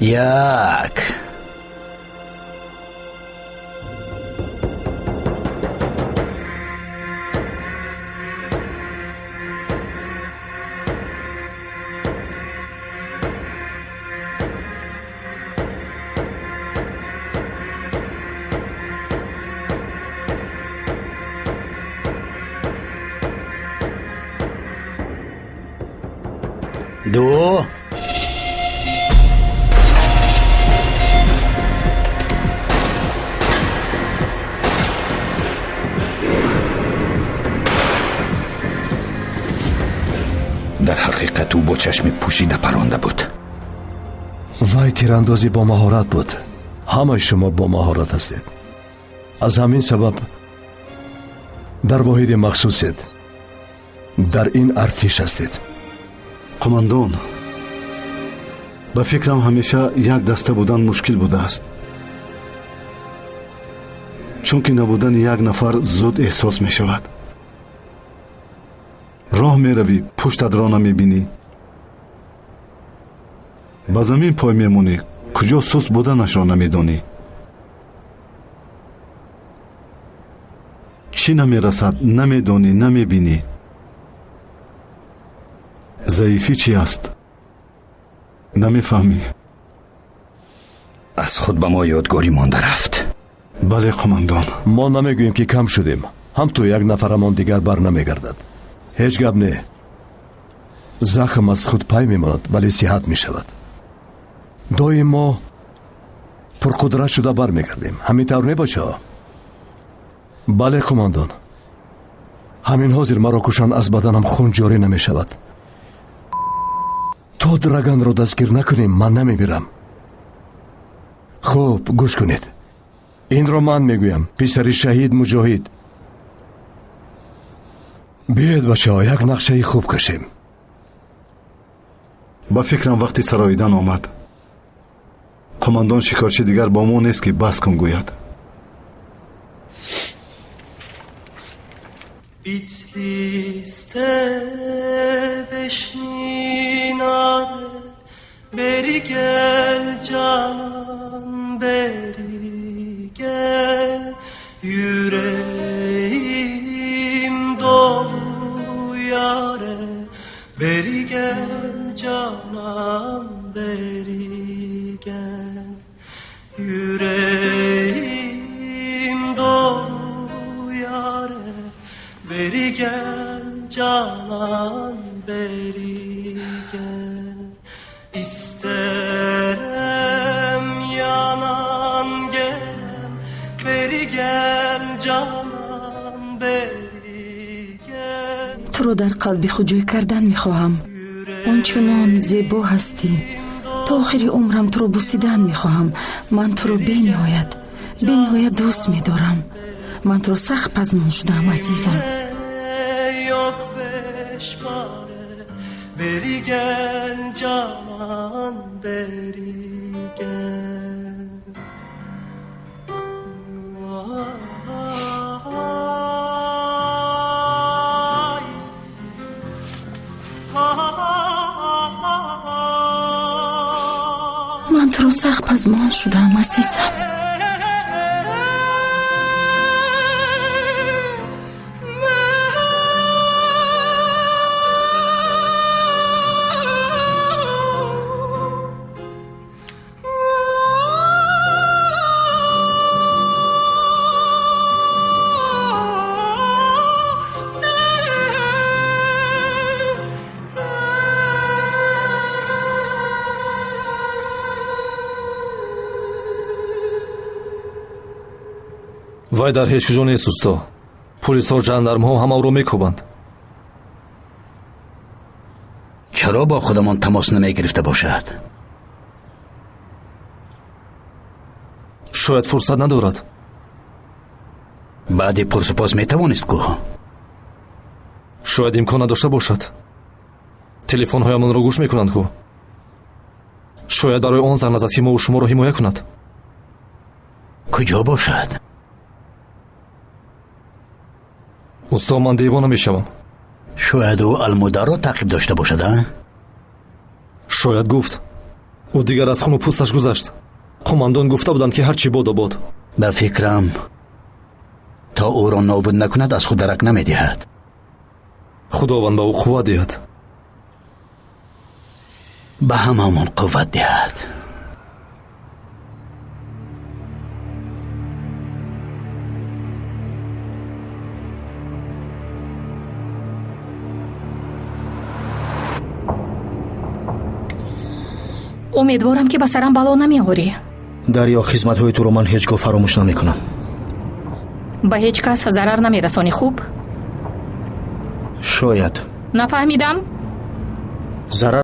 یک. دو. در حقیقت او با چشم پوشیده پرانده بود. وای تیراندازی با مهارت بود. همه شما با مهارت هستید. از همین سبب در واحد مخصوصید. در این ارتش هستید. قماندان، به فکرم همیشه یک دسته بودن مشکل بوده است، چون که نبودن یک نفر زود احساس می شود. راه می روی، پشتت را نمی بینی، به زمین پای می مونی، کجا سست بودنش را نمی دانی. چی نمی رسد نمی دانی، نمی بینی. ضعیفی چی است نمی فهمی. از خود به ما یادگاری مانده رفت. بله قماندان. ما نمیگوییم که کم شدیم. هم تو یک نفرمان دیگر بر نمیگردد. هیچ گپ نه. زخم از خود پای میماند ولی صحت میشود. دایم ما پرقدرت شده بر میگردیم. همین طور نباشه. بله قماندان. همین حاضر مرا کشان از بدنم خون جاری نمیشود. تا درگن را دستگیر نکنیم من نمیبیرم. خوب گوش کنید. این را من میگویم. پسر شهید مجاهد. بیاید بچه ها یک نقشه خوب کشیم. با فکرم وقتی سراییدن آمد. قماندان شکارچی دیگر با ما نیست که بس کن گوید. Bitlis'te beşminare beri gel canan beri gel yüreğim dolu yare beri gel canan beri gel yüreğim dolu yare beri gel canan beri gel isterim yanan gelem beri gel canan beri gel. تو رو در قلب خود جای کردن میخواهم. آنچنان زیبا هستی. تا آخر عمرم تو رو بوسیدن میخواهم. من تو رو بی نهایت دوست میدارم. من تو رو سخت پزمان شدم عزیزم. بری گل جان بری گل من تو رو سخت پزمان شدم عزیزم. вай дар ҳеҷ куҷо нест усто. полисҳо ҷандармҳо ҳамаро мекӯбанд. چرا با خودمان تماس نمیگرفته باشد؟ شاید فرصت ندارد. بعد پرسپاس میتوانست گو. شاید امکان نداشته باشد. телефонҳоямонро гӯш мекунанд ку. شاید برای آن زن نزد که ما و شما را حمایت کند. کجا باشد؟ استاد من دیوانه میشوم. شاید او المدر را تعقیب داشته باشد. شاید گفت ӯ дигар аз хуну пӯсташ гузашт. қомандон гуфта буданд ки ҳарчи бодо бод. ба фикрам то ӯро нобуд накунад аз худ дарак намедиҳад. худованд ба ӯ қувват диҳад. ба ҳамамон қувват диҳад. умедворам ки ба сарам бало намеорӣ. дарё, хизматҳои туро ман ҳеҷ гоҳ фаромӯш намекунам. ба ҳеҷ кас зарар намерасонӣ, хуб? шояд нафаҳмидам. зарар